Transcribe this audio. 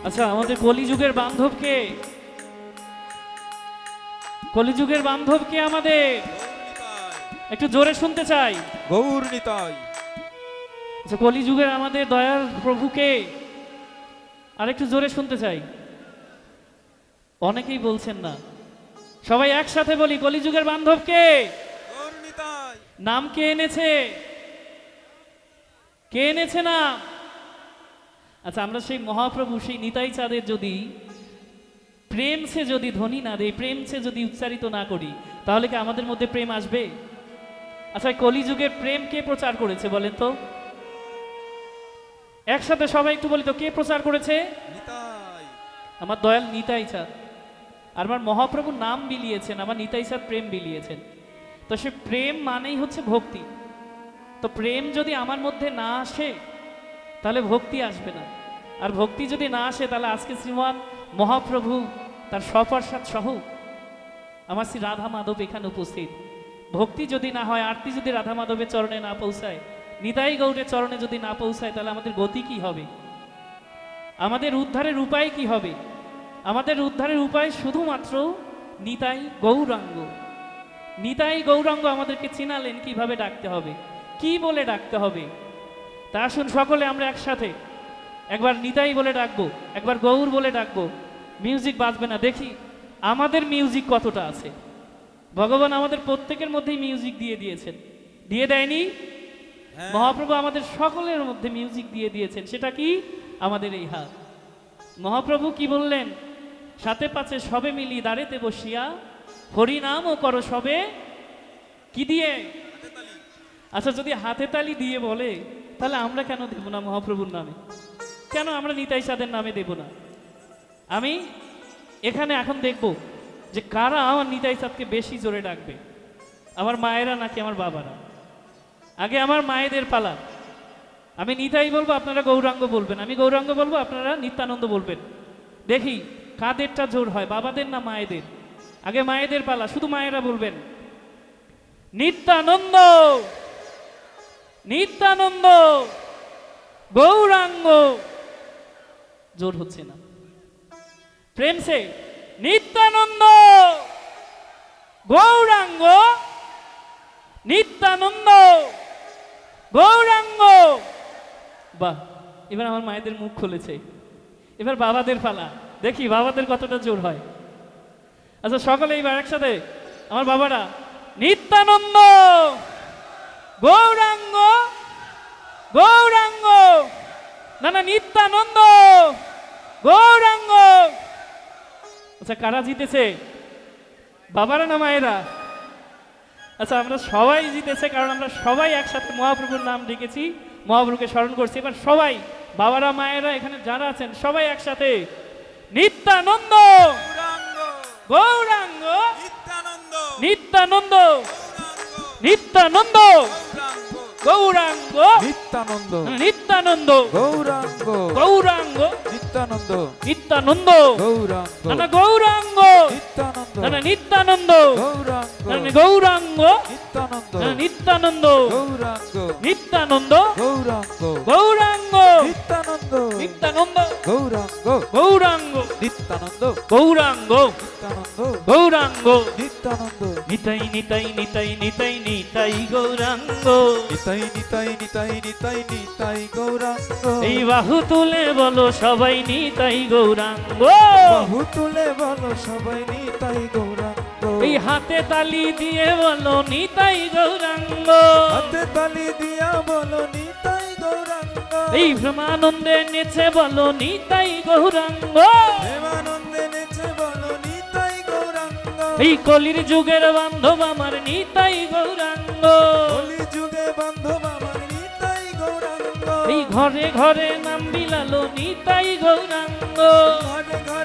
আচ্ছা, আমাদের কলিযুগের বান্ধবকে, কলিযুগের বান্ধবকে আমাদের একটু জোরে শুনতে চাই। গৌর নিতাই। আচ্ছা, কলিযুগের আমাদের দয়ার প্রভুকে আর একটু জোরে শুনতে চাই। অনেকেই বলছেন না, সবাই একসাথে বলি কলিযুগের বান্ধবকে। গৌর নিতাই। নাম কে এনেছে? কে এনেছে না? আচ্ছা, আমরা সেই মহাপ্রভু সেই নিতাই চাঁদের যদি প্রেম সে যদি ধ্বনি না দেই, প্রেম সে যদি উচ্চারিত না করি, তাহলে কি আমাদের মধ্যে প্রেম আসবে? আচ্ছা, কলিযুগের প্রেম কে প্রচার করেছে বলেন তো? একসাথে সবাই একটু বলি তো, কে প্রচার করেছে? নিতাই। আমার দয়াল নিতাই চাঁদ। আর আমার মহাপ্রভুর নাম বিলিয়েছেন, আমার নিতাই চাঁদ প্রেম বিলিয়েছেন। তো সে প্রেম মানেই হচ্ছে ভক্তি। তো প্রেম যদি আমার মধ্যে না আসে, তাহলে ভক্তি আসবে না। আর ভক্তি যদি না আসে, তাহলে আজকে শ্রীমান মহাপ্রভু তার সপার্ষদ সহ আমার শ্রী রাধা মাধব এখানে উপস্থিত। ভক্তি যদি না হয়, আরতি যদি রাধা মাধবের চরণে না পৌঁছায়, নিতাই গৌরের চরণে যদি না পৌঁছায়, তাহলে আমাদের গতি কি হবে? আমাদের উদ্ধারের উপায় কি হবে? আমাদের উদ্ধারের উপায় শুধুমাত্র নিতাই গৌরাঙ্গ। নিতাই গৌরাঙ্গ আমাদেরকে চিনালেন কিভাবে ডাকতে হবে, কি বলে ডাকতে হবে। তা আসুন সকলে আমরা একসাথে একবার নিতাই বলে ডাকবো, একবার গৌর বলে ডাকবো। মিউজিক বাজবে না, দেখি আমাদের মিউজিক কতটা আছে। ভগবান আমাদের প্রত্যেকের মধ্যেই মিউজিক দিয়ে দিয়েছেন, দিয়ে দেয়নি? মহাপ্রভু আমাদের সকলের মধ্যে মিউজিক দিয়ে দিয়েছেন। সেটা কি? আমাদের এই হাত। মহাপ্রভু কি বললেন? সাথে পাছে সবে মিলি দাঁড়েতে বসিয়া হরিনাম ও করো সবে কি দিয়ে? আচ্ছা, যদি হাতে তালি দিয়ে বলে, তাহলে আমরা কেন দেব না মহাপ্রভুর নামে? কেন আমরা নিতাই চাঁদের নামে দেব না? আমি এখানে এখন দেখব যে কারা আমার নিতাই চাঁদকে বেশি জোরে ডাকবে, আমার মায়েরা নাকি আমার বাবারা। আগে আমার মায়েদের পালা। আমি নিতাই বলবো, আপনারা গৌরাঙ্গ বলবেন। আমি গৌরাঙ্গ বলবো, আপনারা নিত্যানন্দ বলবেন। দেখি কাদেরটা জোর হয়, বাবাদের না মায়েদের? আগে মায়েদের পালা, শুধু মায়েরা বলবেন নিত্যানন্দ, নিত্যানন্দ, গৌরাঙ্গ। জোর হচ্ছে না, প্রেম সে নিত্যানন্দ, গৌরাঙ্গ, নিত্যানন্দ, গৌরাঙ্গ। বাহ, এবার আমার মায়েদের মুখ খুলেছে। এবার বাবাদের পালা, দেখি বাবাদের কতটা জোর হয়। আচ্ছা, সকলে এইবার একসাথে আমার বাবারা নিত্যানন্দ, গৌরাঙ্গ, গৌরাঙ্গ, না না নিত্যানন্দ, গৌরাঙ্গ। আচ্ছা, কারা জিতেছে, বাবারা না মায়েরা? আচ্ছা, আমরা সবাই জিতেছে, কারণ আমরা সবাই একসাথে মহাপ্রভুর নাম ডেকেছি, মহাপ্রভুকে স্মরণ করছি। এবার সবাই বাবারা মায়েরা এখানে যারা আছেন সবাই একসাথে নিত্যানন্দ, গৌরাঙ্গ, নিত্যানন্দ, নিত্যানন্দ, গৌরাঙ্গ, নিত্যানন্দ, নিত্যানন্দ, গৌরাঙ্গ, গৌরাঙ্গ, নিত্যানন্দ, নিত্যানন্দ, গৌরাঙ্গ, না গৌরাঙ্গ, নিত্যানন্দ, না নিত্যানন্দ, গৌরাঙ্গ, না গৌরাঙ্গ, নিত্যানন্দ, না নিত্যানন্দ, গৌরাঙ্গ, নিত্যানন্দ, গৌরাঙ্গ, গৌরাঙ্গ, নিত্যানন্দ, নিত্যানন্দ, গৌরাঙ্গ, গৌরাঙ্গ, নিত্যানন্দ, গৌরাঙ্গ, নিত্যানন্দ, গৌরাঙ্গ, নিত্যানন্দ, নিতাই নিতাই নিতাই নিতাই নিতাই গৌরাঙ্গ। নিতাই নিতাই নিতাই নিতাই নিতাই গৌরাঙ্গ। এই বাহু তুলে বলো সবাই নিতাই গৌরাঙ্গ। বাহু তুলে বলো সবাই নিতাই গৌরাঙ্গ। এই হাতে তালি দিয়ে বলো নিতাই গৌরাঙ্গ। হাতে তালি দিয়া বলো নিতাই গৌরাঙ্গ। এই প্রেমানন্দে নেচে বলো নিতাই গৌরাঙ্গ। প্রেমানন্দে নেচে বলো নিতাই গৌরাঙ্গ। এই কলির যুগের বান্ধব আমার নিতাই গৌরাঙ্গ। কলি যুগে বান্ধব আমার নিতাই গৌরাঙ্গ। এই ঘরে ঘরে নাম বিলালো নিতাই গৌরাঙ্গ। ঘরে ঘরে